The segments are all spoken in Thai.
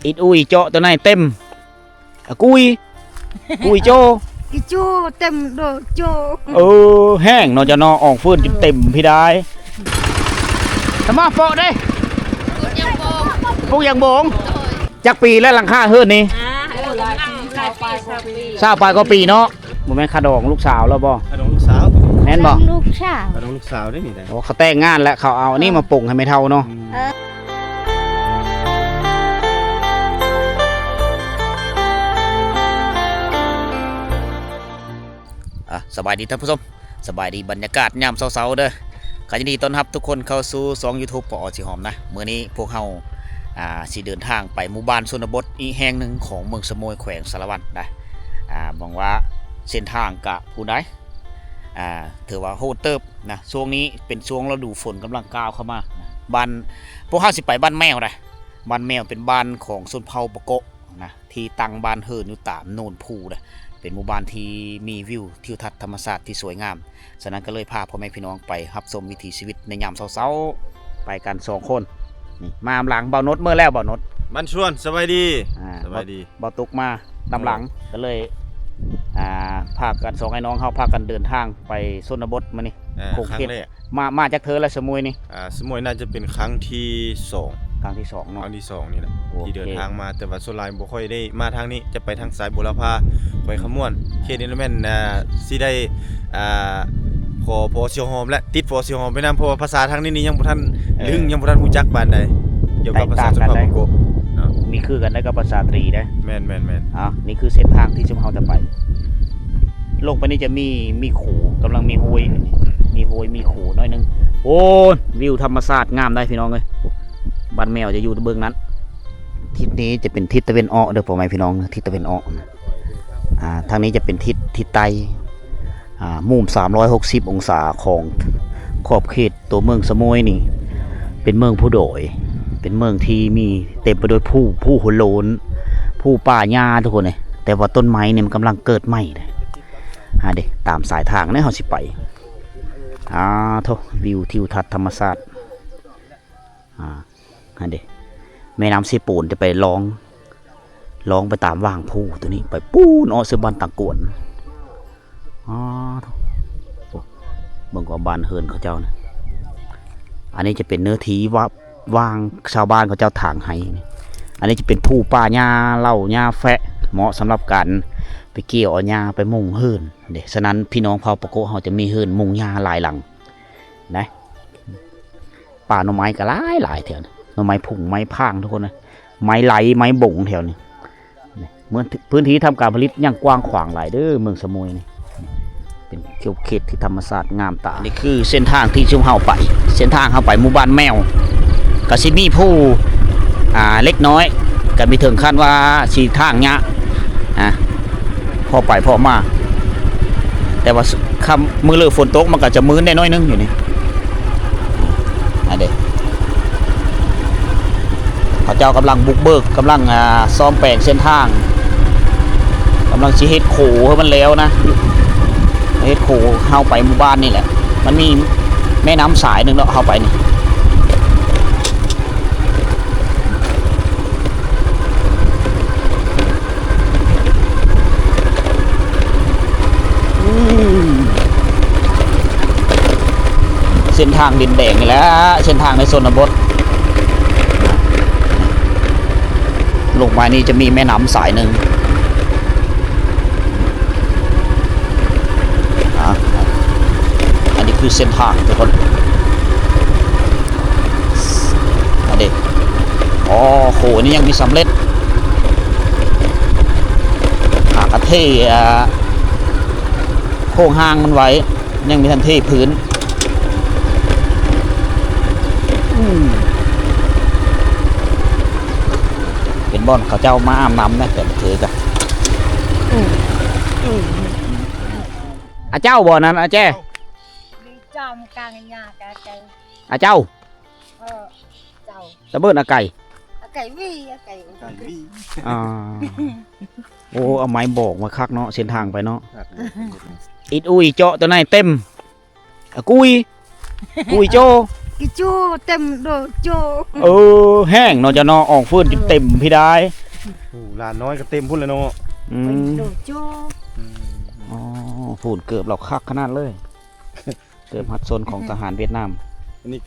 อิดอุ้ยเจาะตัวไหนเต็มกุยโจอีโจเต็มโดโจแห้งเนาะจะนอออกฟื้นจนเต็มพี่ได้ทำมาโปะได้พวกยังโบงจักปีและหลังคาเฮือนนี่ทราบไปก็ปีเนาะบ่แม่นขาดองลูกสาวแล้วบ่ขนมลูกสาว แม่นบ่ ลูกสาว ขนมลูกสาวได้นี่ได้ โอ้เขาแต่งงานแล้วเขาเอาอันนี้มาปรุงให้ไม่เท่าเนาะสบายดีท่านผู้ชมสบายดีบรรยากาศยามเช้าๆเด้อขอยินดีต้อนรับทุกคนเข้าสู่2 YouTube ปอสิหอมนะมื้อนี้พวกเฮาสิเดินทางไปหมู่บ้านชนบทอีกแห่งหนึ่งของเมืองสะโมยแขวงสารวัตรนะหวังว่าเส้นทางกะผู้ใดถือว่าโหดเติบนะช่วงนี้เป็นช่วงฤดูฝนกำลังก้าวเข้ามาบ้านพวกเฮาสิไปบ้านแมวนะบ้านแมวเป็นบ้านของชนเผ่าปะโกะนะที่ตั้งบ้านเฮิรนอยู่ตามโนนภูนะเป็นหมู่บ้านที่มีวิวทิวทัศน์ธรรมชาติที่สวยงามฉะนั้นก็เลยพาพ่อแม่พี่น้องไปรับชมวิถีชีวิตในยามเช้าๆไปกัน2 คนนี่มาหลังเบานดเมื่อแล้วเบานดมันชวนสบายดีสบายดีเบาตุกมาตำหลังก็เลยพากัน2ไอ้น้องเขาพากันเดินทางไปชนบทมานี่ครั้งแรกมาจากเธอและสมุยนี่สมุยน่าจะเป็นครั้งที่2ครั้งที่2เนาะครั้งที่2นี่แหละที่เดินทางมาแต่ว่าส่วนหลายบ่ค่อยได้มาทางนี้จะไปทางสายบุรพาไปขมวนเขตนี้แม่นสิได้พอเสียวหอมและติดพอเสียวหอมไปนำเพราะว่าภาษาทางนี้ยังบ่ทันลึงยังบ่ทันฮู้จักปานใดเกี่ยวกับภาษาชนเผ่าปะโกมีคือกันได้กับภาษาตรีได้แม่นนี่คือเส้นทางที่เฮาจะไปลงไปนี่จะมีขู่กำลังมีโหยมีขู่น้อยนึงโอ้วิวธรรมชาติงามได้พี่น้องเอ้ยบ้านแมวจะอยู่เบื้องนั้นทิศนี้จะเป็นทิศตะวันออกเด้อพ่อแม่พี่น้องทิศตะวันออกทางนี้จะเป็นทิศใต้มุม360 องศาของขอบเขตตัวเมืองสะโมยนี่เป็นเมืองผู้โดยเป็นเมืองที่มีเต็มไปด้วยผู้โหโลนผู้ป่าหญ้าทุกคนเลยแต่ว่าต้นไม้เนี่ยมันกำลังเกิดใหม่เลยเด็กตามสายทางเนี่ยเขาสิไปวิวทิวทัศน์ธรรมชาติเด็กแม่น้ำเสปูนจะไปลองไปตามว่างผู้ตัวนี้ไปปูนอเซบันต่างกวนเบิ่งว่าบ้านเฮิรนเขาเจ้านะอันนี้จะเป็นเนื้อที่ว่างชาวบ้านเขาเจ้าถางให้อันนี้จะเป็นผู้ป่าหญ้าเล่าหญ้าแฟะเหมาะสำหรับการไปเกี่ยวเอาหญ้าไปมุงเฮิรนเด็กฉะนั้นพี่น้องเผ่าปะโกะเขาจะมีเฮิรนมุงหญ้าหลายหลังนะป่าหน่อไม้ก็หลายแถวนะหน่อไม้ผุ่งไม้พางทุกคนนะไม้ไหลไม้บ่งแถวนี้เหมือนพื้นที่ทำการผลิตอย่างกว้างขวางหลายเด้อเมืองสะโมยนี่เป็นเขตที่ธรรมชาติงามตานี่คือเส้นทางที่ชุมเฮาไปเส้นทางเฮาไปหมู่บ้านแมวก็สิมีผู้เล็กน้อยก็มีถึงขั้นว่าสีทางเนี้ยพอไปพอมาแต่ว่าคำมือเลือฝนตกมันก็จะมื้นได้น้อยนึงอยู่นี่เด็กเขาเจ้ากำลังบุกเบิกกำลังซ้อมแปลงเส้นทางกำลังชี้เฮ็ดโขให้มันแล้วนะเฮ็ดโขเข้าไปหมู่บ้านนี่แหละมันมีแม่น้ำสายหนึ่งเนาะเข้าไปนี่เส้นทางดินแดงนี่แหละเส้นทางในชนบทลงมานี่จะมีแม่น้ำสายหนึ่งอันนี้คือเส้นทางทุกคนเด็กโหนี่ยังมีสำเร็จกระเทโค้งห้างมันไว้ยังมีทันเทพื้นเป็นบ่อนเขาเจ้ามาอาบน้ำนะแต่ถือกันเจ้าบ่อนั้นเจ้จอมกลางยาไก่เจ้าเจ้าตะเบิดไก่ไก่วี่โอ้เอาไม้บอกมาคักเนาะเส้นทางไปเนาะอิดอุ้ยเจาะตัวไหนเต็มกุยโจ cái chô tem đồ chô แห้งเนาะจะเนาะออกฟืนเต็มพี่ได้ โอ้หลานน้อยก็เต็มพุ่นแล้วเนาะ mình đồ chô อ๋อพูนเกือบเราคักขนาดเลย เกือบหัดโซนของทหารเวียดนาม อันนี้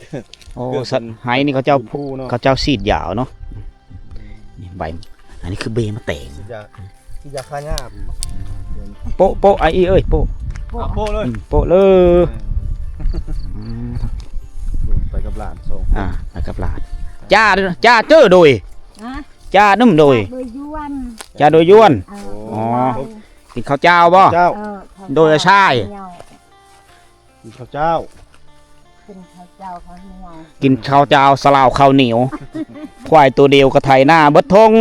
โอ้สัตว์ไฮนี่เขาเจ้า ผู้เนาะ เขาเจ้าสีดยาวเนาะนี่ใบอันนี้คือเบมะแตง สิยาฆ่าหญ้า โปะไออีเอ้ยโปะ เอาโป้เลย โปะเลยอืม ไปกับหลานส่ง ไปกับหลานจ้าด้วยนะจ้าเจ้อโดย hả จ้านุ่มโดย đôi yuan จ้าโดยย้วน ờ Ồ. กินข้าวเจ้าบ่ เจ้า đôi là sai. nhau กินข้าวเจ้า kinh thao chàoเขาnhau กินข้าวเจ้าสลาวข้าวเหนียว ควายตัวเดียวกระไทยหน้าเบิดทง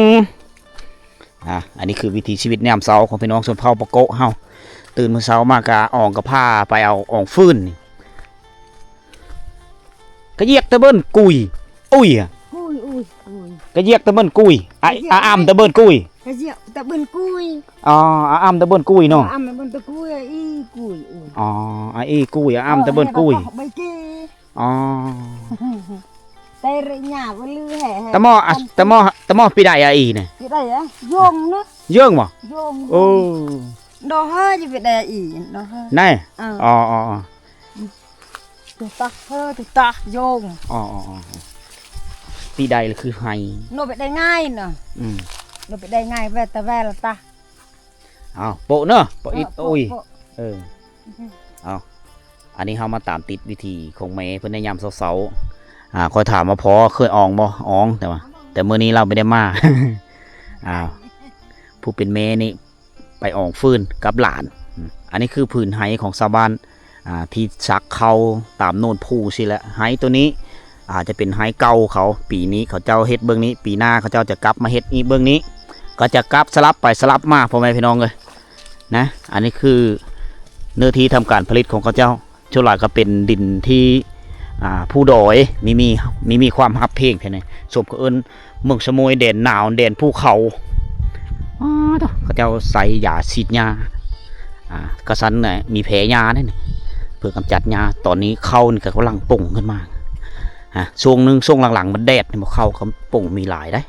อันนี้คือวิถีชีวิตยามเช้าของพี่น้องชนเผ่าปะโกะเฮาตื่นมื้อเช้ามากะอ่องกับผ้าไปเอาอ่องฟืนนี่กระเยียกตะเบิ้นกุยอุ้ยอะ cùi ui ui กระเยียกตะเบิ้นกุยอ้ำตะเบิ้นกุย cái rượu ta bên cùi อ๋ออ้ำตะเบิ้นกุยเนาะ ăn bên ta cùi y cùi ui อ๋ออีกุยอ้ำตะเบิ้นกุย bay kia อ๋อ tay rị nhà với lư hẻ hẻ ตะหม้อปีใดอีเนี่ย cái đây á dùng nữa เยื่องบ่ dùng โอ้ đồ hơi thì phải đè ỉ đồ hơi นั่น ờ อ๋อ từ ta hơi từ ta dùng อ๋อปีใดเลยคือไฮ nó phải đè ngay nè อืม nó phải đè ngay về ta về là ta เอาโปะเนอะโปะอิด Bộ, โอ้ย bộ. เอาอันนี้เขามาตามติดวิธีของแม่เพื่อนในยามเสาๆคอยถามว่าพอเคยอองบ่อองแต่มื้อนี้เราไม่ได้มา ผู้เป็นแม่นี่ไปอองฟืนกับหลานอันนี้คือผืนไห้ของชาวบ้านที่ซักเขาตามโน่นภูสิแหละไห้ตัวนี้อาจจะเป็นไห้เก่าเขาปีนี้เขาเจ้าเฮ็ดเบื้องนี้ ปีหน้าเขาเจ้าจะกลับมาเฮ็ดอีกเบื้องนี้ ก็จะกลับสลับไปสลับมาพ่อแม่พี่น้องเลยนะอันนี้คือเนื้อที่ทำการผลิตของเขาเจ้าช่วงหลังก็เป็นดินที่ผู้ดอยมีความฮับเพลงแท้นี่สมกับเอิ้นเมืองสมุยแดนหนาวแดนภูเขาเขาเจ้าใส่ยาฉีดยากระสันเนี่ยมีแผลยาเนี่ยเพื่อกำจัดยาตอนนี้เข้านี่ก็กำลังป่งขึ้นมาช่วงหลังๆมันแดดมันเข้าเขาป่งมีหลายได้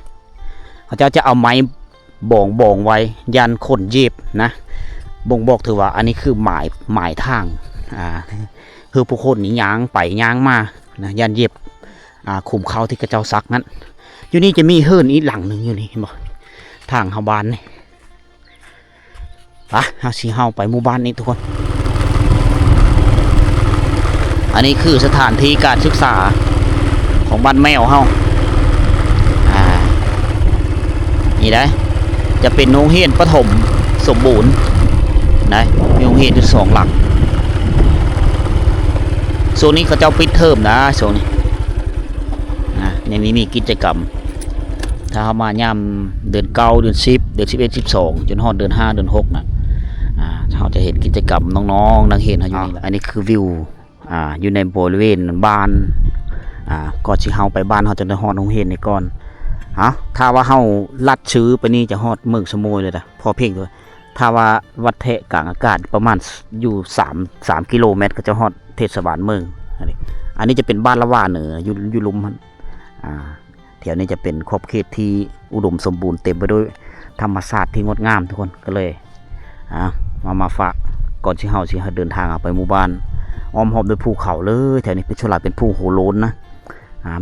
เขาเจ้าจะเอาไม้บ่งไว้ยันขนเย็บนะบ่งบอกถือว่าอันนี้คือหมายทางคือผู้คนนี่ย่างไปย่างมานะยันเย็บคุมเขาที่กระเจ้าซักนั้นอยู่นี่จะมีเฮิรนอีกหลังหนึ่งอยู่นี่เห็นบ่ทางเฮาบ้านนี่ไปเฮาสิเฮาไปหมู่บ้านนี้ทุกคนอันนี้คือสถานที่การศึกษาของบ้านแมวเฮานี่ได้จะเป็นโรงเรียนประถมสมบูรณ์นะมีโรงเรียนอยู่2 หลังโซนนี้เขาเจ้าปิดเทอมนะโซนนี้ในนี้มีกิจกรรมถ้าเขามาย่ำเดือน9เดือน10เดือน11 12จนฮอดเดือน5เดือน6นะเขาจะเห็นกิจกรรมน้องๆนักเรียนเขาอยู่นี่แหละอันนี้คือวิวอยู่ในบริเวณบ้านก่อนที่เฮาไปบ้านเขาจะได้ฮอดโรงเรียนนี่ก่อนถ้าว่าเฮาลัดชื้อไปนี่จะฮอดเมืองสมุยเลยนะพอเพียงด้วยถ้าว่าวัดเทะกลางอากาศประมาณอยู่3กิโลเมตรก็จะฮอดเทศบาลเมืองอันนี้จะเป็นบ้านละว่าเหนืออยู่ลุมมันแถวนี้จะเป็นขอบเขตที่อุดมสมบูรณ์เต็มไปด้วยธรรมชาติที่งดงามทุกคนก็เลยมาฝากก่อนที่เฮาสิเดินทางไปหมู่บ้านอ้อมหอบด้วยภูเขาเลยแถวนี้เป็นชลาเป็นภูโหโลนนะ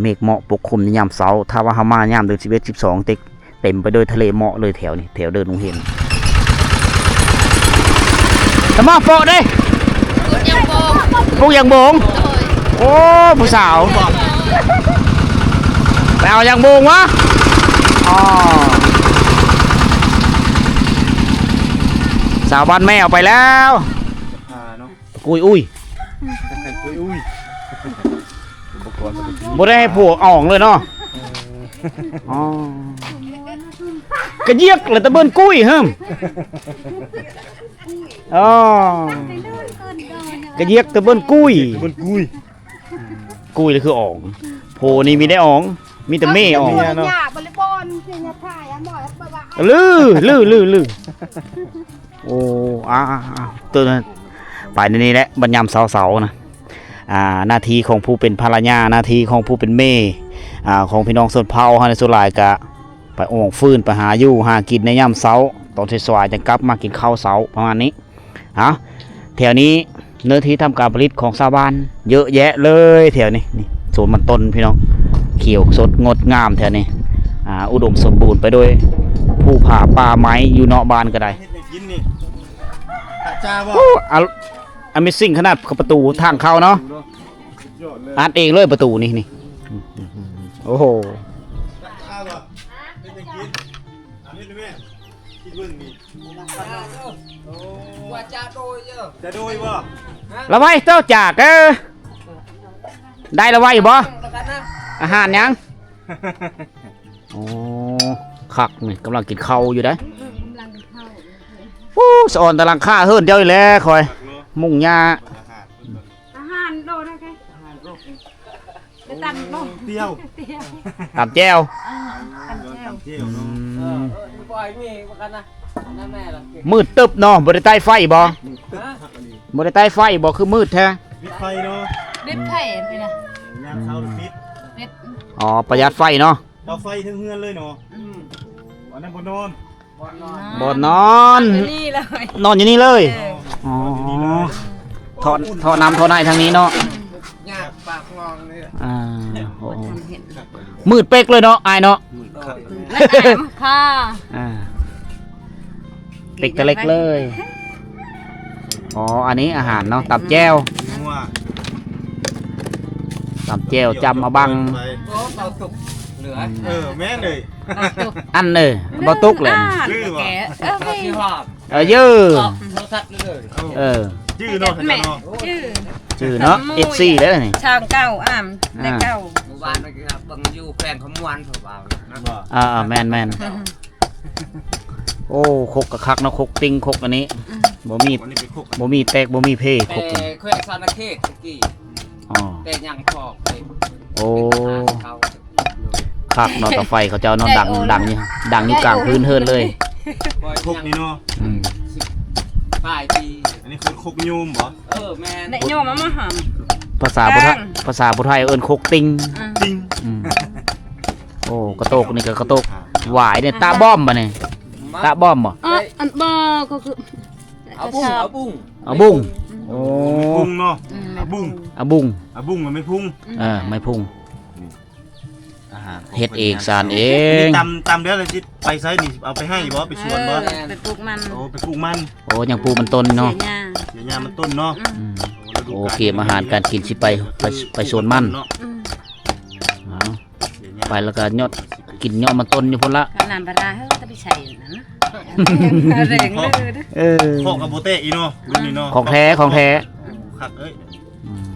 เมฆหมอกปกคลุมในยามเช้าถ้าว่าเฮามายามเดือน11 12เต็มไปด้วยทะเลหมอกเลยแถวนี้แถวเดินลงเห็นตะมาโปะเด้ปุกยังโบงโอ้ผู้สาวไปเอายังโบงวะสาวบ้านแม่เอาไปแล้วกุยอุ้ยบ่ได้ให้ผัวอ่องเลยเนาะกระเยียกเลยตะเบิ้นกุ้ยเฮิมกระเยียกตะเบิ้นกุ้ยเลยคืออ่องโพนี่มีได้อ่องมีแต่แม่อ่องลือโอ้ตัวนั้นไปในนี้แหละบรรยามเสาๆนะ หน้าที่ของผู้เป็นภรรยาหน้าที่ของผู้เป็นแม่ของพี่น้องส่วนเผ่าเฮาในส่วนหลายก็ไปโอ่งฟืนไปหาอยู่หากินในยามเช้าตอนสายๆจะกลับมากินข้าวเช้าประมาณนี้แถวนี้เนื้อที่ทำการผลิตของชาวบ้านเยอะแยะเลยแถวนี้นี่สวนมันต้นพี่น้องเขียวสดงดงามแถวนี้อุดมสมบูรณ์ไปด้วยภูผาป่าไม้อยู่นอกบ้านก็ได้ เฮ็ดให้กินนี่ตาจ้าบ่ Amazing ขนาดประตูทางเข้าเนาะ ยอดเลย อัดเองเลยประตูนี่โอ้โห ตาจ้าบ่เฮ็ดให้กินอันนี้ดูแม่คิดเบิ่งนี่โอ้ ว่าจะโดยเยอะ จะโดยบ่ ละไว้เจ้าจากได้ละไว้บ่ แล้วกันนะ อาหารยังโอ้คักนี่กำลังกินข้าวอยู่ได้โอ้สอนตะลังค่าเฮิรนเดียวอีกแล้วคอยมุ่งหญ้า อาหารโดนนะแกไปตำโน่ เตี้ยว ตับแจ้ว ตำเตี้ยวเนาะ ปล่อยมีว่ากันนะนั่นแม่ละ มืดตึบเนาะบ่ได้ใต้ไฟบ่ ฮะ บ่ได้ใต้ไฟบ่คือมืดแท้ ปิดไฟเนาะ เด็ดไข่ไปนะ ยามเช้าปิด เด็ด อ๋อประหยัดไฟเนาะ เอาไฟทั้งเฮือนเลยเนาะวันนั้นบ่นอน บ่นอน นี่เลย นอนอยู่นี่เลย เออ อ๋อท่อน้ำท่อในทางนี้เนาะ ยากปากงองเลย โอ้โหมืดเป๊กเลยเนาะอายเนาะ และแหนมค่ะ เป๊กตะเล็กเลยอ๋ออันนี้อาหารเนาะตับแจ้ว นัว ตับแจ้วจำมาบัง โอ้เตาตุกเหลือ แม่นเลย อันบ่ตุกเลย ชื่อวะ แกเออ เตา พี่ ที่หอบ เยอะ โทรศัพท์เลย ชื่อเนาะ แม่ เนาะ ชื่อ ชื่อเนาะ FC แล้วนี่ ช่างเก้าได้เก้า เมื่อวานเมื่อกี้ครับบังอยู่แฟนขมวนเบาๆนะ บ่ แม่นโอ้คกกะคักเนาะคกติงคกอันนี้บ่มี วันนี้ไปคุก บ่มีแตกบ่มีเพค แต่ ก แขวงซานาเขตตะกี้ อ๋อ แต่ยังพอกไป โอ้ เขา คักเนาะต่อไฟเขาเจ้าเนาะดังอยู่กลางพื้นเฮิรนเลย คุกนี่เนาะ อืม ปลายปี อันนี้คือคุกยูมบ่ แม่น ได้โยมมาหอม ภาษาพุทธไทยเอิ้นคกติง จริง อืมโอ้กระโตกนี่ก็กระโตกหวายเนี่ยตาบ้อมบ่เนี่ยตาบ้อมบ่ อันบ่ก็คือ เอาบุ้งเอาบุ้ง เอาบุ้งโอ้ พุ่งเนาะบุ้ง เอาบุ้ง บุ้งมันไม่พุ่ง ไม่พุ่ง อาหาร เฮ็ดเองสานเอง ตำเดี๋ยวเลยจิไปไซนี่เอาไปให้บ่ไปสวนบ่ ไปปลูกมัน โอ้ไปปลูกมัน โอ้ยังปลูกมันต้น เสี เนาะ ยหญ้า เดี๋ยวยามันต้นเนาะ อืมโอเคอาหารการกินสิไปสวนมัน เนาะ เอาไปแล้วก็ยอดกินยอดมันต้นอยู่พุ่นละ ขนาดปลาเฮ้ยจะไปใส่นั่นนะแรงเลยนะ พอกกับโบเตะอีเนาะรุ่นนี้เนาะ ของแท้ของแท้ คักเอ้ย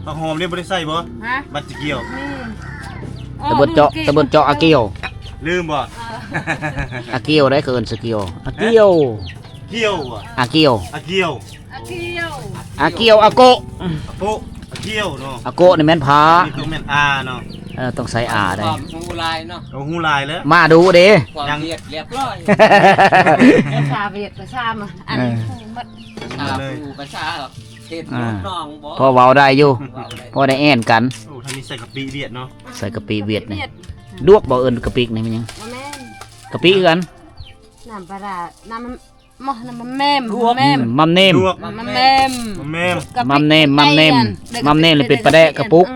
ผักหอมเนี่ยบ่ได้ใส่บ่ ฮะ บัดจิเกี่ยว ตะเบินเจาะอาเกียว ลืมบ่ อาเกียวได้เกินสเกียวอาเกียว เกี่ยวบ่ อาเกียว อะเกี่ยว อาเที่ยว อาเกียวอาโกะ อะโปะอะเกี่ยวเนาะ อาโกะนี่แม่นผา นี่ต้องแม่นอาเนาะ ต้องใส่อาได้ ความมูลายเนาะ เอาหูลายแล้ว มาดูเด้ ความเรียบร้อย ชาเวียดกับชามาอันนี้มัด ชาปูกระชาเห็ดน้องบ่ พอเว้าได้อยู่พอได้แอ่นกัน โอ้ทางนี้ใส่กะปิเวียดเนาะ ใส่กะปิเวียดนี่ดวกบ่เอิ้นกะปินี่มันยัง มาแม่น กะปิคือกัน น้ำปลาน้ำมอน้ำแม่มแม่ม มัมเนม ลวก มาแม่ม แม่ม มัมเนมเลยเป็นปลาแดะกระปุก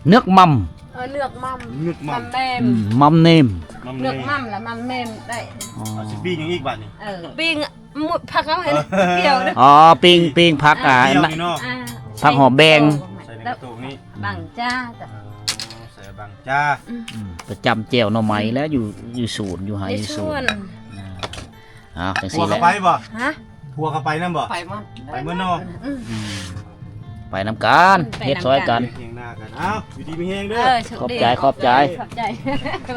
เนื้อมัม เลือกมั่ม งึกมั มั่ ม มแม่ม มัมเนม เลือกมั่มแล้วมั่มแม่มได้ เอาสิปียังอีกบัดนี่ ปิ้งหมดผักเขาเห็นเปรี้ยวด้วย อ๋อปิ้งผักเกี่ยวนี่เนาะ ผักหอมแบง ใส่ในกระตุกนี้ บังจ้า ใส่บางจ้า ประจำแจ่วหน่อไม้แล้วอยู่ศูนย์อยู่หาย ใน อยู่ศู ส่วน นย์จัง ทั ซี่ ว แห เข้า ละ ไปบ่ ฮะ ทัวเข้าไปนั่นบ่ ไปมั้ง ไปเมื่อนอก ไปนำกันเฮ็ดซอยกัน เฮียงหน้ากันอ้าวอยู่ดีมีแฮงเด้อ ขอบใจ ขอบใจ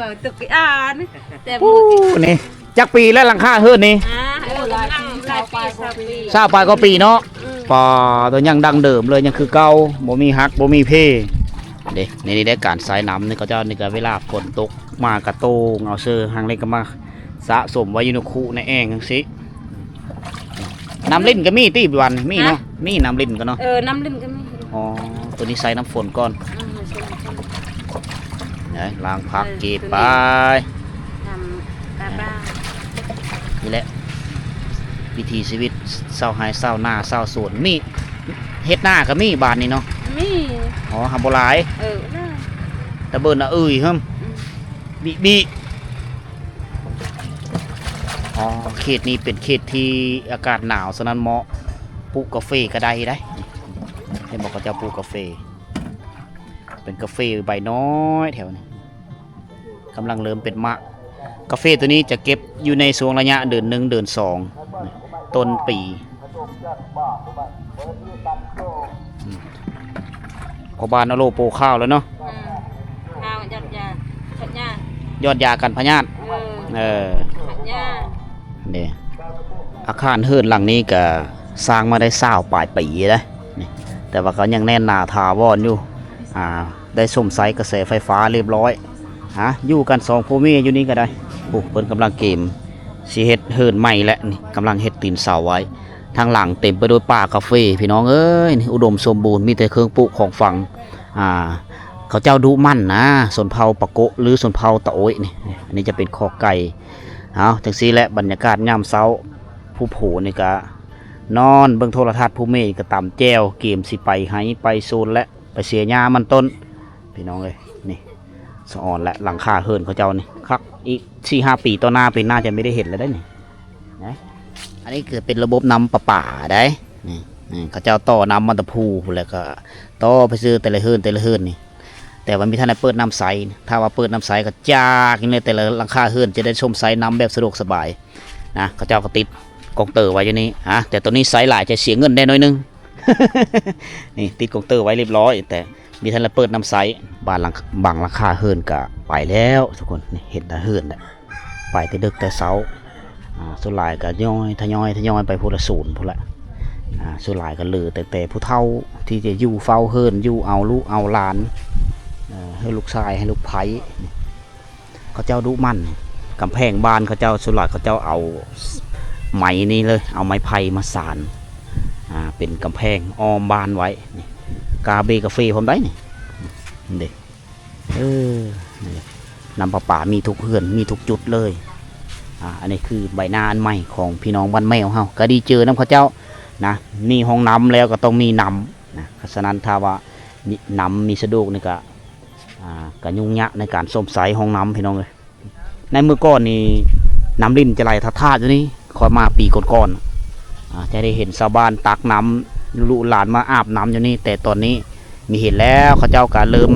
แบบตึกอ่านแต่ ปู้นี่จักปีแล้วหลังคาเฮือนนี่ หลายปี ทราบไปก็ปีเนาะปอตัวยังดังเดิมเลยยังคือเก่าบ่มีฮักบ่มีเพเด้นี่ได้การสายน้ำนี่เขาเจ้านี่ก็เวลาฝนตกมากระโตงเอาเสื้อหางเล็กก็มาสะสมไว้อยู่ในคูในแอ่งจังซี่น้ำลิ้นก็มีตีวันมีเนาะมีน้ำลิ้นก็เนาะ น้ำลิ้นก็มี อ๋อ ตัวนี้ใส่น้ำฝนก่อนไหนล้างผักเก็บไป ทำกาบ้า นี่แหละวิถีชีวิตเศร้าหายเศร้าหน้าเศร้าสวนมีเฮ็ดหน้าก็มีบานนี่เนาะ มี อ๋อหาบ่หลาย น่า แต่เบิ่นน่ะเฮิมบิอ๋อเขตนี้เป็นเขตที่อากาศหนาวฉะนั้นเหมาะปลูกกาแฟก็ได้เห็นบอกเขาจะปลูกกาแฟเป็นกาแฟใบน้อยแถวนี้กำลังเริ่มเป็นมะกาแฟตัวนี้จะเก็บอยู่ในช่วงระยะเดือน1เดือน2ต้นปีพอบานเอาโลโปข้าวแล้วเนาะ ข้าวจัดยาขัดยาย อดยากันพยาธิขัดยา นี่อาคารเฮือนหลังนี้ก็สร้างมาได้20ปลายปีแล้วนี่แต่ว่าก็ยังแน่นหนาถาวรอยู่ได้ส้มไซกระแสไฟฟ้าเรียบร้อยอยู่กัน2พ่อแม่อยู่นี่ก็ได้ปุ๊บเพิ่นกำลังเกมสิเฮ็ดเฮือนใหม่แล้วนี่กำลังเฮ็ดตีนเสาไว้ทางหลังเต็มไปด้วยป่ากาแฟพี่น้องเอ้ยนี่อุดมสมบูรณ์มีแต่เครื่องปลูกของฝั่งเขาเจ้าดุมั่นนะสนเผาปะโกะหรือสนเผาตะโอยนี่อันนี้จะเป็นคอไก่เอาจังซี่แหละบรรยากาศยามเช้าผู้โผนี่ก็นอนเบิ่งโทรทัศน์ผู้เมย์ก็ตำแจวเกมสิไปไห้ไปโซนและไปเสียหญ้ามันต้นพี่น้องเอ้ยนี่สะอ่อนและหลังคาเฮิรนเขาเจ้านี่ครับอีก 4-5 ปีต่อหน้าเป็นน่าจะไม่ได้เห็นแล้วได้นี่นะอันนี้คือเป็นระบบน้ำประปาได้นี่เขาเจ้าต่อน้ำมันตะพูแล้วก็ต่อไปซื้อแต่ละเฮิรนนี่แต่ว่ามีท่านได้เปิดน้ำใสถ้าว่าเปิดน้ำใสก็จากนี่เลยแต่ละหลังคาเฮิรนจะได้ชมใสน้ำแบบสะดวกสบายนะเขาเจ้าก็ติดกองเตอร์ไว้อยู่นี่แต่ตัวนี้ไซส์หลายจะเสียเงินได้น้อยนึง นี่ติดกองเตอร์ไว้เรียบร้อยแต่มีท่านเปิดน้ำไซส์บางราคาเฮิร์นกะไปแล้วทุกคนนี่เห็นแต่เฮิร์นไปแต่ดึกแต่เช้าส่วนหลายก็ทยอยไปพูละศูนย์พูละส่วนหลายก็เหลือแต่ผู้เฒ่าที่จะอยู่เฝ้าเฮิร์นอยู่เอาลูกเอาหลานให้ลูกชายให้ลูกไผ่เขาเจ้าดุมั่นกำแพงบ้านเขาเจ้าส่วนหลายเขาเจ้าเอาไม้นี่เลยเอาไม้ไผ่มาสานเป็นกำแพงอ้อมบ้านไว้นี่กาแฟผมได้นี่เด็กน้ำประปามีทุกเฮือนมีทุกจุดเลยอันนี้คือใบหน้าอันใหม่ของพี่น้องบ้านแมวเฮาก็ดีเจอน้ำเขาเจ้านะมีห้องน้ำแล้วก็ต้องมีน้ำนะฉะนั้นถ้าว่าน้ำมีสะดวกนี่ก็ยุ่งยากในการส้มใสห้องน้ำพี่น้องเลยในเมื่อก่อนนี่น้ำรินจะไหลท่าอยู่นี่คอยมาปีก่อนจะได้เห็นชาวบ้านตักน้ำลูกหลานมาอาบน้ำอยู่นี่แต่ตอนนี้มีเห็นแล้วเขาเจ้าก็เริ่ม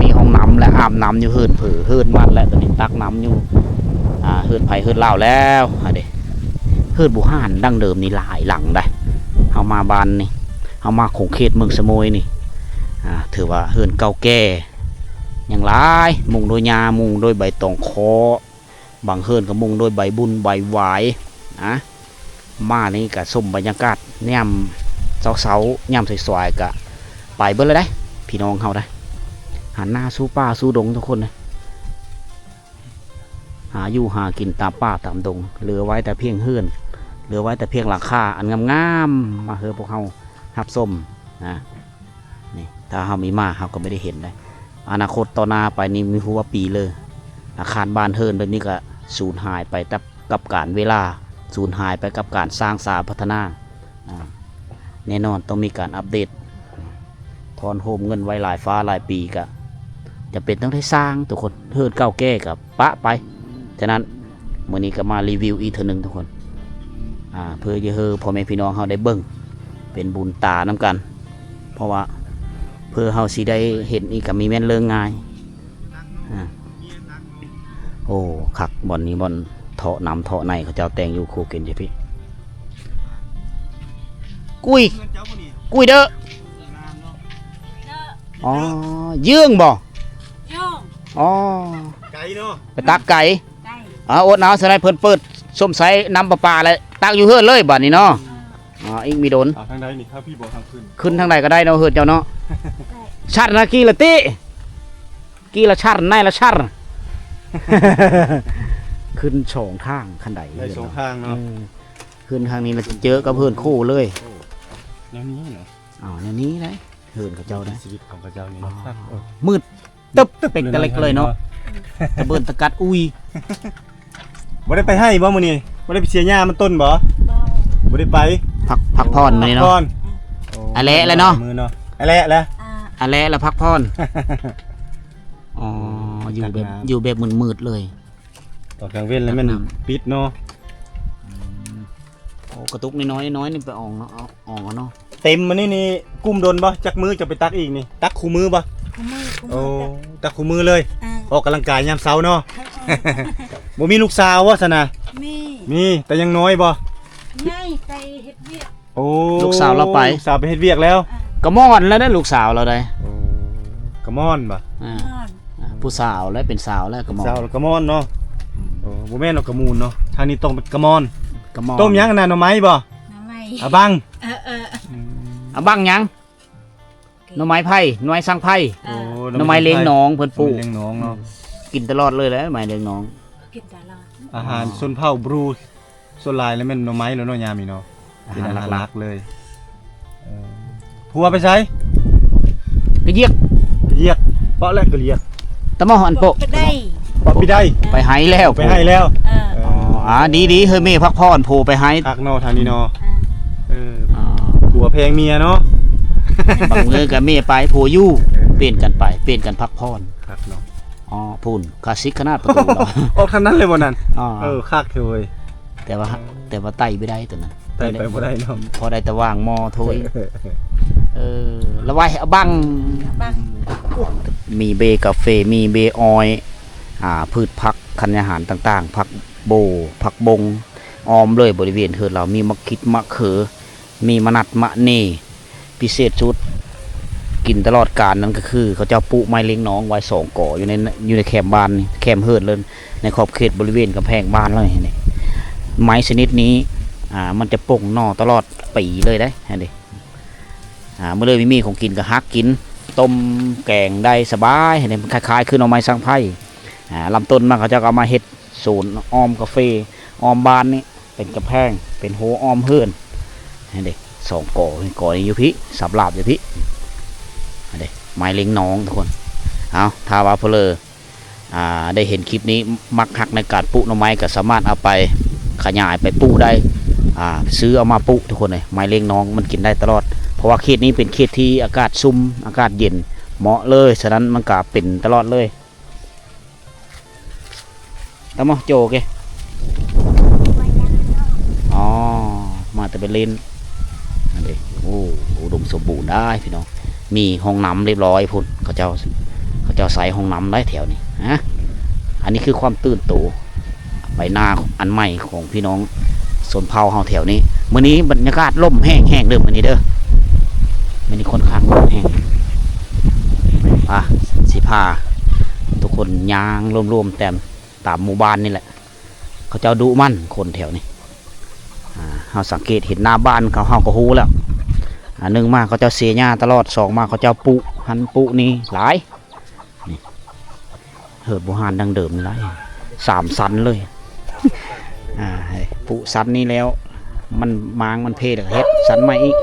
มีห้องน้ำและอาบน้ำอยู่เฮือนเผือเฮือนมันแล้วตอนนี้ตักน้ำอยู่เฮือนไผ่เฮือนเล่าแล้วเด็เฮือนบุห่านดั้งเดิมนี่หลายหลังได้เอามาบานนี่เอามาคงเขตเมืองสมุยนี่ถือว่าเฮือนเก่าแก่อย่างหลายมุงโดยยามุงโดยใบตองคอบางเฮือนก็มุงโดยใบบุญใบหวายมานี่กับสมบรรยากาศย่ำเสาย่ำสวยๆกะไปเบิ้ลเลยได้พี่น้องเขาได้หันหน้าสู้ป่าสู้ดงทุกคนเลยหาอยู่หากินตามป่าตามดงเหลือไว้แต่เพียงเฮือนเหลือไว้แต่เพียงหลังคาอันงามๆมาเฮือพวกเขาหับส้มนี่ถ้าเขามีมาเขาก็ไม่ได้เห็นได้อนาคตต่อหน้าไปนี่มีหัวปีเลยอาคารบ้านเฮือนแบบนี้ก็สูญหายไปกับการเวลาสูญหายไปกับการสร้างสาพัฒนาแน่นอนต้องมีการอัปเดตทอนโฮมเงินไว้หลายฟ้าหลายปีก็จะเป็นต้องได้สร้างทุกคนเฮือนเก่าแก่กับปะไปฉะนั้นวันนี้ก็มารีวิวอีกเท่านึงทุกคนเพื่อจะให้พ่อแม่พี่น้องเขาได้เบิ่งเป็นบุญตาน้ำกันเพราะว่าเพื่อเขาสิได้เห็นอีกกับมีแม่นเรื่องง่ายโอ้ขักบอลนี้บอลเถาะน้ำเถาะในเขาเจ้าแต่งอยู่โคเกนใช่พี่กุยเด้ออ๋อเยื่องบ่อ๋อไก่เนาะไปตักไก่อดน้ำสไลด์เพิ่นเปิดส้มใสน้ำประปาเลยตักอยู่เฮือนเลยบัดนี้เนาะอีกมีโดนทางใดนี่ครับพี่บอกทางขึ้นทางใดก็ได้เนาะเฮือนเจ้าเนาะชัดนะกี่ละติกี่ละชัดในละชัดขึ้นสองทางขั้นใดได้สองทางเนาะขึ้นทางนี้เราจะเจอกับเพื่อนคู่เลยแนวนี้เหรอแนวนี้เลย เฮือนเขาเจ้านะ ชีวิตของเขาเจ้านี่เนาะครับ มืดตึ๊บเป็นตะเล็กเลยเนาะตะเบินตะกัดอุ้ย บ่ได้ไปให้บ่มื้อนี้บ่ได้ไปเสียหญ้ามันต้นบ่บ่ได้ไป พักพรมานี่เนาะ ก่อน อะและแล้วเนาะ มือเนาะอะและแล้ว อะและแล้วพักพรอ๋ออยู่แบบมืดๆเลย ตอนกลางเว้นแล้วมันปิดเนาะ โอ้กระตุกน้อยๆน้อยๆนี่ไปออกเนาะออกเนาะ เต็มมันนี่กุ้มโดนบ่จักมือจะไปตักอีกนี่ตักคู่มือบ่ คุมือ โอ้ตักคู่มือเลย ออกกำลังกายยามเช้าเนาะ บ่มีลูกสาววะซะนะ มี แต่ยังน้อยบ่ ง่ายไปเฮ็ดเวียก โอ้ ลูกสาวเราไป ลูกสาวไปเฮ็ดเวียกแล้ว กระมอนแล้วได้ลูกสาวเราได้ โอ้กระมอนบ่ อ่า นอน ผู้สาวแล้วเป็นสาวแล้วกระมอน สาวแล้วกระมอนเนาะโอ้บ่แม่นเอากระมูลเนาะทางนี้ต้องเป็นกระมอน กระมอน ต้มยังอันน่ะหน่อไม้บ่ น้ำไม่ อะบัง เอาบ้างยังหน่อไม้ไผ่หน่อไม้สังไผ่ โอ้ หน่อไม้เลี้ยงน้องเพิ่นปลูก เลี้ยงน้องเนาะ กินตลอดเลยแหล้วหน่อไม้เลี้ยงน้อง กินตลอด อาหารชนเผ่าบรูซส่วนหลายแล้วแม่นหน่อไม้แล้วเนาะยามนี่เนาะเป็นอาหารหลักเลยผัวไปใช้ ก็เยียก เรียกเปาะแรกก็เรียก ตะหมอหันโปะ ก็ได้ เปาะพี่ได้ ไปไห้แล้ว ไปให้แล้ว อ๋อดีเฮ้ยเมย์พักพรโผไปไห้ คักเนาะทางนี้เนาะเออ อ๋อ ผัวแพงเมียเนาะ บางมือกับเมย์ไปโผอยู่เปลี่ยนกันไปเปลี่ยนกันพักพร คักเนาะ อ๋อพูนคลาสสิกขนาดประตูเรา ออกทางนั้นเลยบ่นั่น อ๋อ คักเว้ย แต่ว่าไต่ไม่ได้ตัวนั้น ไปบ่ได้เนาะ พอได้แต่ว่างมอโทยแล้วไว้เอาบัง บ้าง มีเบกาแฟมีเบออยพืชผักคัญอาหารต่างๆผักโบผักบงออมเลยบริเวณเฮือนเรามีมะคิดมะเขือมีมะนัดมะเน่พิเศษชุดกินตลอดกาลนั่นก็คือ เขาเจ้าปุไม้เลี้ยงน้องไว้2ก่ออยู่ในแคมป์บ้านนี่แคมป์เฮือนเลยในขอบเขตบริเวณกำแพงบ้านเลยนี่ไม้ชนิดนี้มันจะป่งหน่อตลอดปีเลยได้เห็นดิเมื่อเลยไม่มีของกินก็ฮักกินต้มแกงได้สบายเห็นดิมันคล้ายๆคือหน่อไม้สังไพ่ลำต้นมันเขาจะเอามาเฮ็ดศูนย์ออมกาแฟออมบานนี่เป็นกระแพงเป็นโหออมเฮือนเห็นดิ2ก่อนี้อยู่พี่สับลาบอยู่พี่เห็นดิไม้เลี้ยงน้องทุกคนเอาถ้าว่าเพลอได้เห็นคลิปนี้มักฮักในการปลูกหน่อไม้ก็สามารถเอาไปขยายไปปลูกได้ซื้อเอามาปลูกทุกคนเลยไม้เลี้ยงน้องมันกินได้ตลอดเพราะว่าเขตนี้เป็นเขตที่อากาศซุ่มอากาศเย็นเหมาะเลยฉะนั้นมันก็เป็นตลอดเลยตามมาโจเกอ๋อมาแต่เป็นเลนอันนี้โอ้อุดมสมบูรณ์ได้พี่น้องมีห้องน้ำเรียบร้อยพุ่นเขาเจ้าใส่ห้องน้ำได้แถวนี้ฮะอันนี้คือความตื่นตัวใบหน้าอันใหม่ของพี่น้องสนเผาเฮาแถวนี้มื้อนี้บรรยากาศล่มแห้งเด้อมื้อนี้เด้อมื้อนี้ค่อนข้างล่มแห้งสิพาทุกคนย่างรวมๆแต่ตามหมู่บ้านนี่แหละเขาเจ้าดุมั่นคนแถวนี้เฮาสังเกตเห็นหน้าบ้านเขาเฮาก็ฮู้แล้วหนึ่งมาเขาเจ้าเสียหญ้าตลอด2มาเขาเจ้าปุหันปุนี่หลายนี่เหิดบ่หานดังเดิมนี่หลาย3สันเลยปุสันนี้แล้วมันมางมันเพดเฮ็ดสันใหม่อีก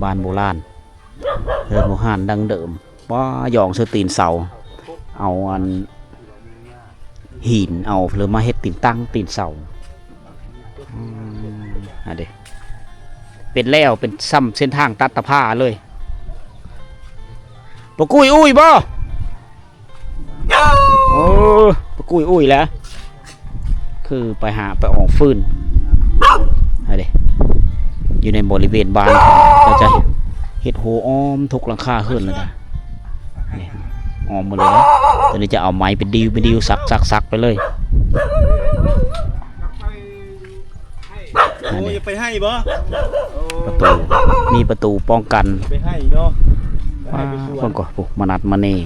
บ้านโบราณเหิดบ่หานดังเดิมว่าหยองเสื้อตีนเสาเอาอันหินเอาหรือมาเฮ็ดตีนตั้งตีนเสาเด้เป็นแล้วเป็นซ้ำเส้นทางตัดตะผ้าเลยปะกุ้ยอุ้ยบ่โอ้ปะกุ้ยอุ้ยแล้วคือไปหาไปออกฟืนเด้อยู่ในบริเวณบ้านก็จะเฮ็ดโหอ้อมทุกหลังคาเฮือนเลยนะออมหมดเลยนะตอนนี้จะเอาไม้เป็นดิวซักไปเลย โอ้ยไปให้บ่ ประตูมีประตูป้องกัน ไปให้เนาะ เพิ่นก็ปุ๊มานัดมานี่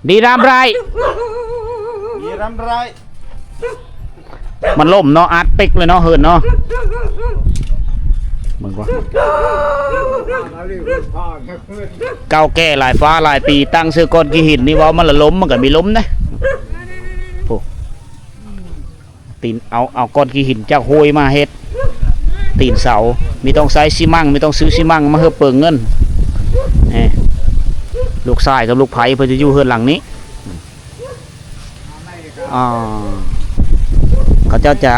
ดีรามไร มีรำไร มันล่มเนาะอัดปิกเลยเนาะเฮินเนาะมึงว่าเก่าแก่หลายฟ้าหลายปีตั้งซื้อก้อนกี่หินนี่ว่ามันละล้มมันก็มีล้มนะปุ๊ตี ตีนเอาก้อนขี้หินจากโหยมาเฮ็ดตีนเสามีต้องใช้ซีมั่งมีต้องซื้อซีมั่งมาเพื่อเปิงเงินนี่ลูกชายกับลูกไผ่เพิ่นจะอยู่เฮือนหลังนี้อ๋อเขาเจ้าจะ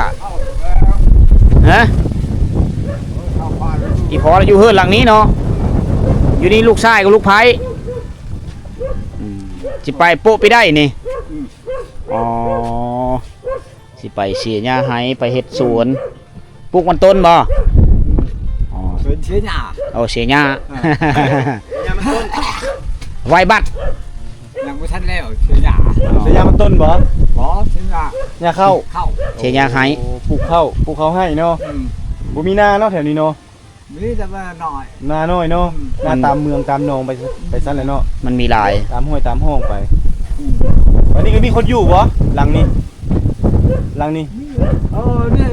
ฮะอีพออยู่เฮือนหลังนี้เนาะอยู่นี่ลูกชายกับลูกไผ่สิไปโป๊ะไปได้นี่อ๋อสิไปเสียหญ้าให้ไปเฮ็ดสวนปลูกมันต้นบ่อ๋อ เป็นเสียหน้า เอาเสียหญ้า ยามันต้น ไว้บัด ยังไม่ทันแล้วเสียหน้า เสียยามันต้นบ่ ขอเสียหน้า หญ้าเข้า เข้า เสียหญ้าให้ โอ้ปลูกเข้าให้เนาะ อืม บ่มีนาเนาะแถวนี้เนาะ มีแต่ว่าหน่อย นาน้อยเนาะนาตามเมืองตามหนองไปซั่นแหละเนาะ มันมีหลาย ตามห้วยตามห้องไป อืม วันนี้ก็มีคนอยู่บ่หลังนี้หลังนี้ เนี่ย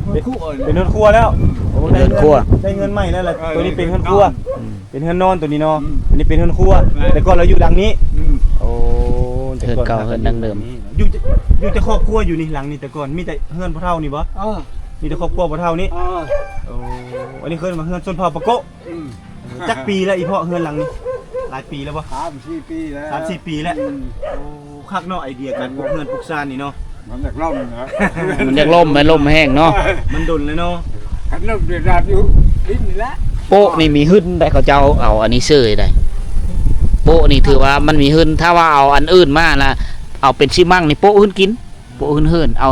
คนคู่เอิญ เป็นเฮือนครัวแล้วโอ้ เดินครัว ได้เงินใหม่แล้วล่ะ เออ ตัวนี้เป็นเฮือนครัว อืม เป็นเฮือนนอนตัวนี้เนาะ อืม อันนี้เป็นเฮือนครัว ใช่ แต่ก่อนเราอยู่หลังนี้ อืม โอ้ เฮือนเก่าเฮือนดั้งเดิม อยู่แต่ครอบครัวอยู่นี่หลังนี้แต่ก่อนมีแต่เฮือนพ่อเฒ่านี่บ่ เออ มีแต่ครอบครัวพ่อเฒ่านี่ เออ โอ้อันนี้เฮือนมาเฮือนชนเผ่าปะโกะ อืม จักปีแล้วอีพ่อเฮือนหลังนี้หลายปีแล้วบ่ 3-4 ปีแล้ว 3-4 ปีแล้ว อืม โอ้คักเนาะไอเดียการปลูกเฮือนปลูกซ่านนี่เนาะ มันอยากล่มนะ มันอยากล่มมันล่มแห้งเนาะ มันดนเลยเนาะ ขันล่มเดือดร้อนอยู่ดินนี่แหละ โป๊ะนี่มีหึ้นได้เขาเจ้าเอาอันนี้ซื้อได้โป๊ะนี่ถือว่ามันมีหึ้นถ้าว่าเอาอันอื่นมาละเอาเป็นซิมั่งนี่โป๊ะหึ้นกินโป๊ะหึ้นเอา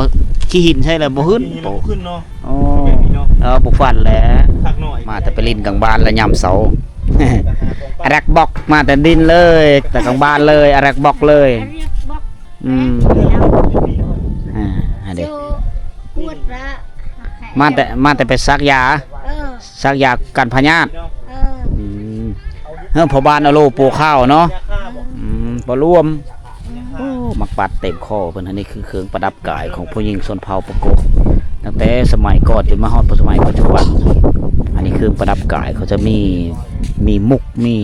ขี้หินใช่เลยบ่หึ้น นี่เรา โป๊ะ ขึ้นเนาะ อ๋อ แบบนี้เนาะ ปลูกฟันแหล้ว คักหน่อย มาแต่ไปลินกลางบ้านแล้วยำเสา อารักบอกมาแต่ดินเลย แต่กลางบ้านเลยอารักบอกเลย เรียกบอก อืมอันเด็ก โจปวดละ มาแต่ไปซักยา เออ ซักยากันพยาธิ เออ อืมพอบ้านเอาโลปลูกข้าวเนาะบ่รวมโอ้มักปัดเต็มคอเพิ่นอันนี้คือเครื่องประดับกายของผู้หญิงชนเผ่าปะโกะตั้งแต่สมัยก่อนจนมาฮอดสมัยปัจจุบันอันนี้เครื่องประดับกายเขาจะมีมุกมี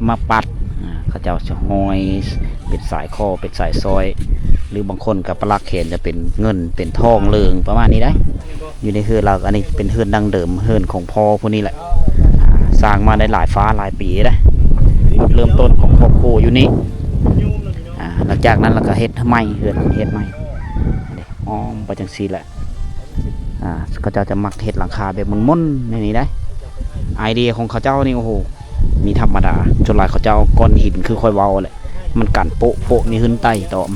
มาปัดเขาเจ้าจะห้อยเป็นสายคอเป็นสายซอย หรือบางคนกับปลักแขนจะเป็นเงินเป็นทองเลืองประมาณนี้ได้ อยู่ในเฮือนเราอันนี้เป็นเฮือนดังเดิมเฮือนของพ่อพวกนี้แหละสร้างมาได้หลายฟ้าหลายปีได้จุดเริ่มต้นของครอบครัวอยู่นี้หลังจากนั้นเราก็เฮ็ดใหม่เฮือนเฮ็ดใหม่อ้อมไปจังซี่แหละเขาเจ้าจะมักเฮ็ดหลังคาแบบมุนๆในนี้ได้ไอเดียของเขาเจ้านี่โอ้โหมีธรรมดาจนหลายเขาเจ้าก้อนหินคือค่อยเว้าแหละมันกันโปะนี่ขึ้นใต้ตอม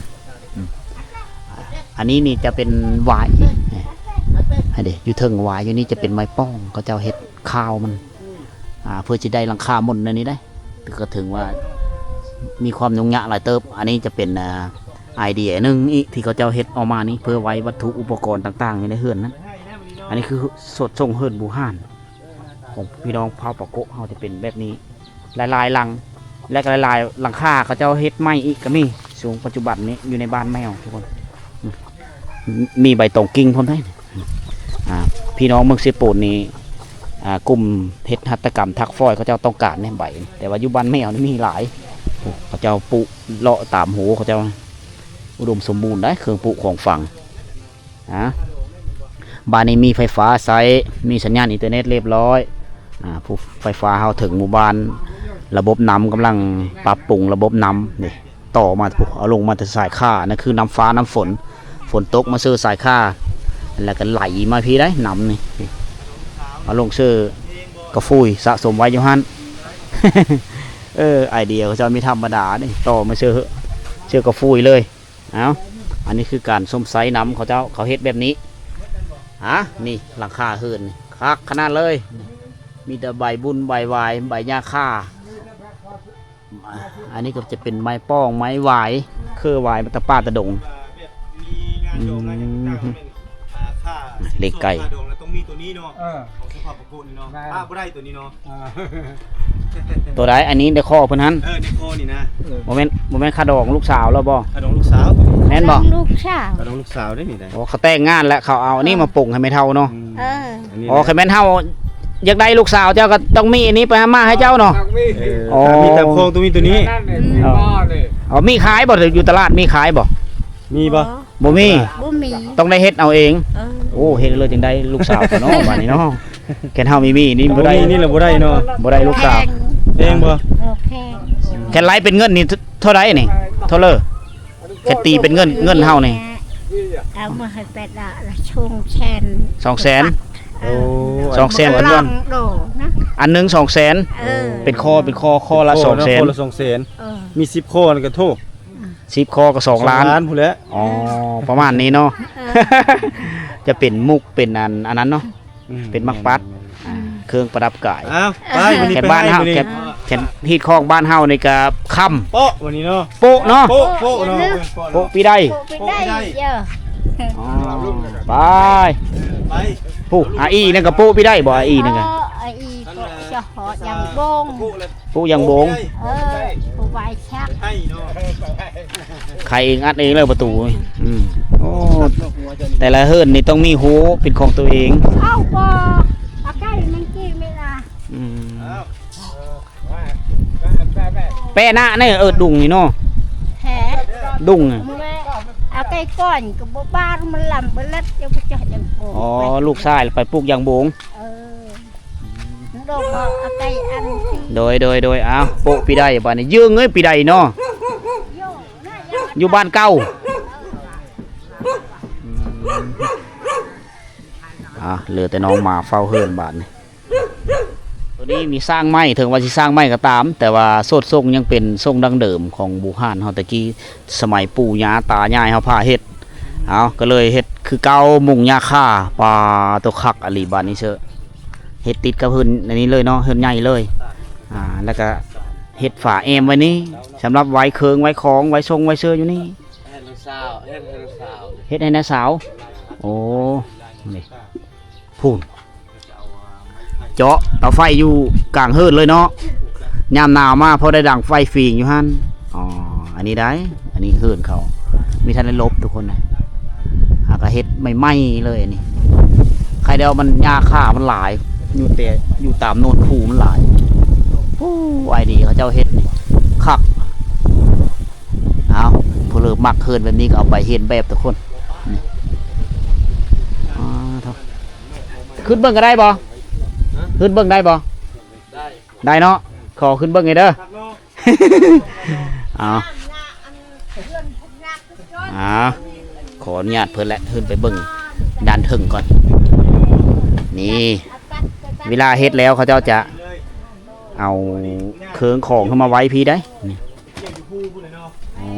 อันนี้นี่จะเป็นหวายให้เด็กอยู่เทิงหวายอยู่นี่จะเป็นไม้ป้องเขาเจ้าเฮ็ดข้าวมันเพื่อจะได้หลังคามุนในนี้ได้ก็ถึงว่ามีความยุ่งยากหลายเติบอันนี้จะเป็นไอเดียหนึ่งอีกที่เขาเจ้าเฮ็ดออกมานี้เพื่อไว้วัตถุอุปกรณ์ต่างๆในเฮือนนั้นอันนี้คือสดส่งเฮือนบูฮานของพี่น้องเผ่าปะโกะเขาจะเป็นแบบนี้ลายๆหลังและลายๆหลังคาเขาเจ้าเฮ็ดไม้อีกก็มีสูงปัจจุบันนี้อยู่ในบ้านแมวทุกคนมีใบตองกิ่งพร้อมได้พี่น้องเมืองเซโปนนี่กลุ่มเฮ็ดหัตถกรรมทักฟอยเขาเจ้าต้องการเนี่ยใบแต่ว่าอยู่บ้านแมวนี่มีหลายเขาเจ้าปุเลาะตามหูเขาเจ้าอุดมสมบูรณ์ได้เครื่องปลูกของฝั่งบ้านนี้มีไฟฟ้าใช้มีสัญญาณอินเทอร์เน็ตเรียบร้อยผู้ไฟฟ้าเข้าถึงหมู่บ้านระบบน้ำกำลังปรับปรุงระบบน้ำนี่ต่อมาเอาลงมาแต่สายค่านั่นคือน้ำฟ้าน้ำฝนตกมาซื้อสายค่าแล้วก็ไหลมาพี่ได้น้ำนี่เอาลงซื้อกระฟุยสะสมไว้อยู่ฮั่น ไอเดียเขาจะมีธรรมดานี่ต่อมาซื้อกระฟุยเลยเอาอันนี้คือการส้มไซน้ำเขาเฮ็ดแบบนี้นี่หลังคาเฮือนคักขนาดเลยมีแต่ใบบุญใบวายใบหญ้าค่าอันนี้ก็จะเป็นไม้ป้องไม้วายเครือวายตะป้าตะดงเล็กไก่ ต้องมีตัวนี้เนาะของสภาพปะโกะนี่เนาะบ่ได้ตัวนี้เนาะ ตัวใดอันนี้ได้ข้อเพิ่นหัน ในคอนี่นะ โมเมนต์คาดองลูกสาวแล้วบ่ ขนมลูกสาว แม่นบ่ ลูกสาว ขนมลูกสาวได้นี่ได้ โอ้เขาแต่งงานแล้วเขาเอาอันนี้มาปรุงให้ไม่เท่าเนาะ เออ อ๋อใครแม่นเท่าอยากได้ลูกสาวเจ้าก็ต้องมีอันนี้ไปมาให้เจ้าเนาะ มีแต่โครงตัวนี้ นั่นเนี่ยมีหม้อเลย อ๋อมีขายบ่อยู่ตลาดมีขายบ่ มีป่ะ บ บ่มี บ่มี ต้องได้เฮ็ดเอาเอง เออ โอ้เฮ็ดเลยจังได้ลูกสาวตัวน้องบัดนี้เนาะแค่เฮามีนี่บ่ได้ นี่แหละบ่ได้เนาะ บ่ได้ลูกสาว เองบ่ โอเค แค่ไล่เป็นเงินนี่เท่าไหร่นี่เท่าเลยแค่ตีเป็นเงินเฮานี่ เอามาให้เป็ดละชงแชน 200,000 เออ 200,000 ล เพิ่น องดูนะ อันหนึง200,000 เออ เป็นคอละ โอ้นะคนละ 200,000 200,000 เออ มี10ข้อนั่นก็โทษ 10คอก็2ล้าน พู้นแหละ อ๋อประมาณนี้เนาะ จะเป็นมุกเป็นอันนั้นเนาะ เป็นมักปัด เครื่องประดับกาย อ้าวไปวันนี้ แค่ ไป บ้าน ให้ เฮา มื้อนี้ แค่ฮีดคองบ้านเฮานี่ก็ค่ำ โป๊ะวันนี้เนาะ โป๊ะเนาะ โป๊ะโป๊ะเนาะ โป๊ะปีได้ ไปได้เยอะ อ๋อไป ไป ผู้อีนั่นก็โป๊ะปีได้บ่อีนั่นก็ ไอ้อีก็จะหอยังบง โป๊ะแล้ว โป๊ะยังโบง เออผู้ไว้ชัก ให้เนาะ ใครเองอัดเองเลยประตูอืมโอ้แต่ละเฮิรนนี่ต้องมีหูเป็นของตัวเอง เอาบ่อาใกล้มันกี้ไม่ละ อืมแป้หน้าเนี่ยดุงนี่เนาะ แห ดุงอะ แม่เอาใกล้ก้อนกับบ่บ้านมันลำไปแล้วจะไปจัดยังโก อ๋อลูกชายไปปลูกยางโบง เออดอกเอาใกล้อันที่ โดยอ้าวโปะปีได้บ้านนี้ยืงเอ้ยปีได้เนาะ โยน่าจะ อยู่บ้านเก่าเหลือแต่น้องหมาเฝ้าเฮือนบ้านนี่ตัวนี้มีสร้างไม้ถึงว่าสิสร้างไม้ก็ตาม แต่ว่าโซดทรงยังเป็นทรงดั้งเดิมของบูฮานเฮาตะกี้สมัยปู่ย่าตายายเฮาพาเฮ็ดเอาก็เลยเฮ็ดคือเก่ามุงหญ้าค่าปลาตัวคักอลีบ้านนี้เชอะเฮ็ดติดกับเฮือนอันนี้เลยเนาะเฮือนใหญ่เลยแล้วก็เฮ็ดฝาแอมไว้นี่สำหรับไว้เคิงไว้ของไว้ทรงไว้เสื้ออยู่นี่ เฮ็ดลูกสาวเฮ็ดลูกสาว เฮ็ดให้น้าสาวโอ้นี่พูนเจาะเตาไฟอยู่กลางเฮือนเลยเนาะยามหนาวมาพอได้ดังไฟฟีงอยู่หั่นอ๋ออันนี้ได้อันนี้เฮือนเขามีทันได้ลบทุกคนนะหากเฮ็ดไม่ไหม้เลยอันนี่ใครเดียวมันหญ้าค่ามันหลายอยู่แต่อยู่ตามโนนภูมันหลายโอ้ไอดีเขาเจ้าเฮ็ดนี่คักเอาผู้เลิกมักเฮือนแบบนี้ก็เอาไปเฮ็ดแบบทุกคนนี่เท่าขึ้นเบิ่งก็ได้บ่ขึ้นเบิ่งได้บ่ได้เนาะขอขึ้นเบิ่งไงเด้อ เอาขออนุญาตเพิ่นแหละขึ้นไปเบิ่งด้านถึงก่อนนี่เวลาเฮ็ดแล้วเขาเจ้าจะเอาเครื่องของเข้ามาไว้พี่ได้นี่ เกี่ยวอยู่ภูพุ่นเลยเนาะ อ๋อ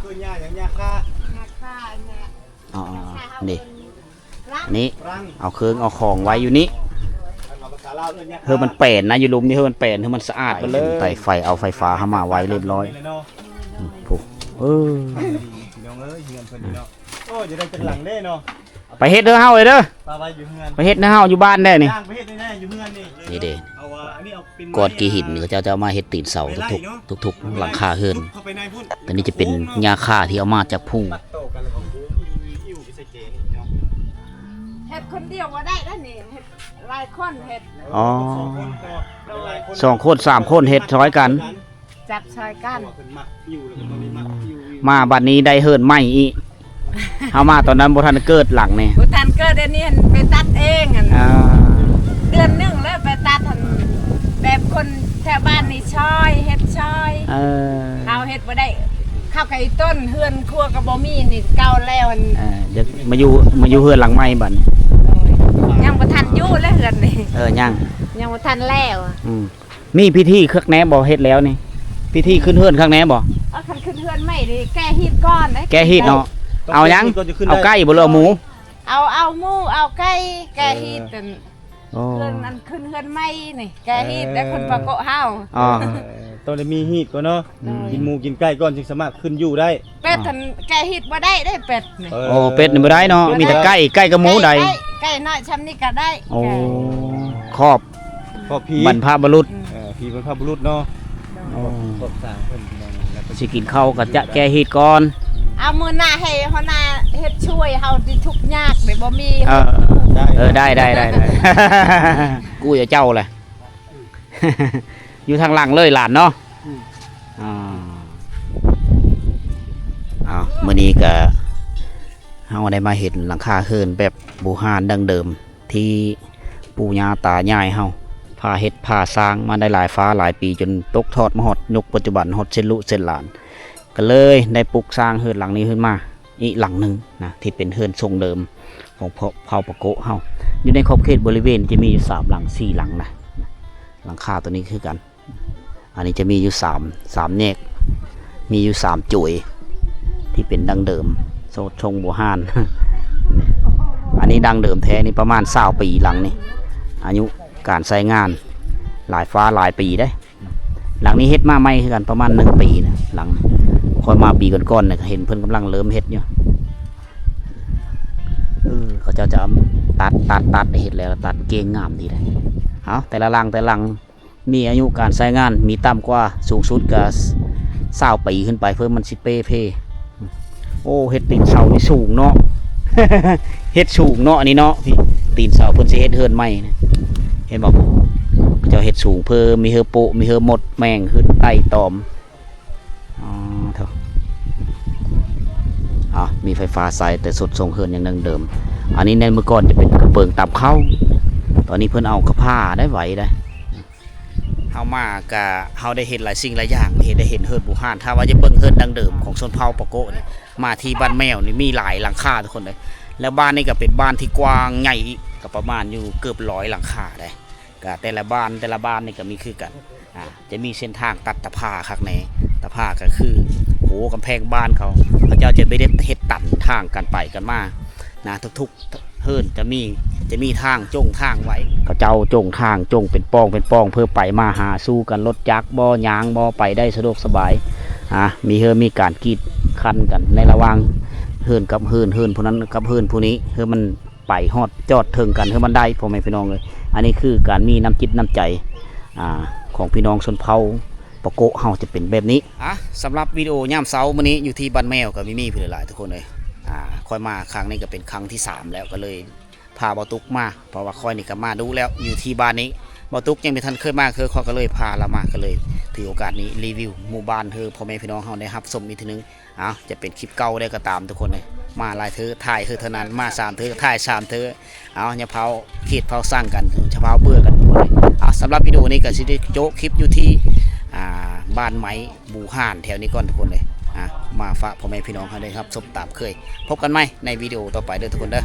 คืนหญ้าอย่างหญ้าค่า อ๋อนี่นี่ รัง เอาเครื่องเอาของไว้อยู่นี่ เอาภาษาลาวเอิ้นหญ้า เฮ้ยมันแปลนนะอยู่หลุมนี่เฮ้ยมันแปลนเฮ้ยมันสะอาดไปเลยไต่ไฟเอาไฟฟ้าเข้ามาไว้เรียบร้อย เลยเนาะ ผูกเออ พี่น้องเอ้ยเฮือนเพิ่นนี่เนาะโอ้จะได้เป็นหลังเด้เนาะ ไปเฮ็ดเด้อเฮาเลยเด้อ ปลาไว้อยู่เฮือน ไปเฮ็ดเด้อเฮาอยู่บ้านได้นี่ ย่างไปเฮ็ดแน่ๆอยู่เฮือนนี่ นี่เด้ เอาอันนี้เอาเป็น กอดกีหินเขาเจ้าจะเอามาเฮ็ดตีนเสาทุกๆหลังคาเฮือน เข้าไปในพุ่น แต่นี่จะเป็นหญ้าค่าที่เอามาจากภู ตัดโตกันแล้วก็พุ่นอิ่วไปใส่เกนี่เนาะ เฮ็ดคนเดียวว่าได้แล้วนี่เฮ็ดหลายคนเฮ็ด อ๋อ สองคนก็หลายคน 2คน3คนเฮ็ดช้อยกัน จับซอยกัน เพิ่นมักอิ่วแล้วก็ตัวนี้มักอิ่ว มาบัดนี้ได้เฮิรนใหม่อีกเฮามาตอนนั้นบ่ทันได้เกิดหลังนี่ ผู้ทันเกิดเดือนนี้ไปตัดเองหั่น อ่า เดือนหนึงแล้วไปตัดหั่นแบบคนแถวบ้านนี่ช่อยเฮ็ดช่อย เออ เขาเฮ็ดบ่ได้ข้าวไก่ต้นเฮือนครัวก็บ่มีนี่เก่าแล้วหั่น เดี๋ยวมาอยู่เฮือนหลังใหม่บัดนี้ ยังบ่ทันอยู่เลยเฮือนนี่ ยัง ยังบ่ทันแล้วอะ มีพิธีเครือกแหนบ่เฮ็ดแล้วนี่พิธีขึ้นเฮือนข้างแหนบ่ เอาคันขึ้นเฮือนใหม่นี่แก้ฮีดก่อนเด้ แกฮีดเนาะเอายังเอาไก่บ่หรือเอาหมู เอาหมูเอาไก่แก้ฮีดเป็น โอ้ เฮือนอันขึ้นเฮือนใหม่นี่แก้ฮีดแล้วคนปะโกะเฮา อ๋อ ต้องได้มีฮีตก่อนเนาะกินหมูกินไก่ก่อนจึงสามารถขึ้นอยู่ได้ เป็ดทันแก้ฮีดบ่ได้ได้เป็ดนี่ โอ้เป็ดนี่บ่ได้เนาะมีแต่ไก่กับหมูใด ไก่น้อยชำนี้ก็ได้ โอ้ครอบ พอพี บรรพบุรุษ พีบรรพบุรุษเนาะ โอ้ กดสร้างเพิ่นพี่น้องแล้วก็ สิกินข้าวก็จะแกฮีดก่อน เอามือหน้าให้เฮาหน้าเฮ็ดช่วยเฮาที่ทุกข์ยากได้บ่มี ได้ กูจะเจ้าแหละ อยู่ทางหลังเลยหลานเนาะมื้อนี้ก็ เฮาได้มาเห็นหลังคาเฮือนแบบโบราณดั้งเดิมที่ปู่ย่าตายายเฮาพาเฮ็ดพาสร้างมาได้หลายฟ้าหลายปีจนตกทอดมาฮอดยุคปัจจุบันฮอดเส้นลุเส้นหลานก็เลยได้ปลูกสร้างเฮือนหลังนี้ขึ้นมาอีกหลังหนึงนะที่เป็นเฮือนทรงเดิมของเผ่าปะโกะเฮาอยู่ในขอบเขตบริเวณจะมีอยู่3หลัง4หลังนะหลังคาตัวนี้คือกันอันนี้จะมีอยู่3แยกมีอยู่3จุยที่เป็นดั้งเดิมโซชงโบราณ อันนี้ดังเดิมแท้นี่ประมาณ20ปีหลังนี่อายุการใช้งานหลายฟ้าหลายปีได้ หลังนี้เฮ็ดมาใหม่คือกันประมาณ1 ปีนะหลังคอยมาปีก่อนๆเนี่ยเห็นเพิ่นกำลังเริ่มเฮ็ดอยู่เขาจะตัดเฮ็ดแล้วตัดเก่งงามดีเลยเอาแต่ละหลังมีอายุการใช้งานมีต่ำกว่าสูงสุดก็20 ปีขึ้นไปเพิ่มมันสิเป้เพโอ้เฮ็ดตีนเสานี่สูงเนาะ เฮ็ดสูงเนาะอันนี้เนาะพี่ตีนเสาเพิ่นสิเฮ็ดเฮือนใหม่นะเห็นบ่เจ้าเฮ็ดสูงเพิ่มมีเฮือโปะมีเฮือหมดแมงขึ้นไต่ตอมเท่ามีไฟฟ้าใส่แต่สุดทรงเฮือนอย่างเดิมอันนี้ในเมื่อก่อนจะเป็นกระเปิงตับเข้าตอนนี้เพิ่นเอากระผ้าได้ไหวได้เฮามากะเฮาได้เห็นหลายสิ่งหลายอย่างได้เห็นเฮือนบูฮานถ้าว่าจะเบิ่งเฮือนดังเดิมของชนเผ่าปะโกะนี่มาที่บ้านแมวนี่มีหลายหลังคาทุกคนเลยแล้วบ้านนี่ก็เป็นบ้านที่กว้างใหญ่ก็ประมาณอยู่เกือบ100หลังคาได้ก็แต่ละบ้านนี่ก็มีคือกันจะมีเส้นทางตัดตะพาข้างในตะพาก็คือโหกำแพงบ้านเขาเจ้าจะไม่ได้เฮ็ดตันทางกันไปกันมานะทุกๆเฮือนจะมีทางจงทางไว้เขาเจ้าจงทางจงเป็นป้องเพื่อไปมาหาสู้กันรถจักรบ่ยางบ่ไปได้สะดวกสบายมีการกีดคันกันในระหว่างเฮือนกับเฮือนผู้นั้นกับเฮือนผู้นี้เฮือมันไปฮอดจอดถึงกันเฮือมันได้พ่อแม่พี่น้องเลยอันนี้คือการมีน้ำจิตน้ำใจของพี่น้องชนเผ่าปะโกะเฮาจะเป็นแบบนี้สำหรับวิดีโอยามเช้ามื้อนี้อยู่ที่บ้านแมวกับมีเพื่อนหลายทุกคนเลยค่อยมาครั้งนี้ก็เป็นครั้งที่3แล้วก็เลยพาเบาตุกมาเพราะว่าค่อยนี่ก็มาดูแล้วอยู่ที่บ้านนี้เบาตุกยังไม่ทันเคยมาค่อยก็เลยพาเรามาก็เลยถือโอกาสนี้รีวิวหมู่บ้านพ่อแม่พี่น้องเฮาได้รับชมอีกทีนึงจะเป็นคลิปเก่าได้ก็ตามทุกคนเลยมาหลายเธอถ่ายเท่านั้นมา3เธอถ่าย3เธออย่าเผาขีดเผาสร้างกันจะเผาเบื่อกันทุกคนเลยสำหรับวิดีโอนี้ก็สิได้โจ๊กคลิปอยู่ที่บ้านไม้บูห่านแถวนี้ก่อนทุกคนเลยมาฝากพ่อแม่พี่น้องเขาเลยครับชมตามเคยพบกันไหมในวิดีโอต่อไปเด้อทุกคนเด้อ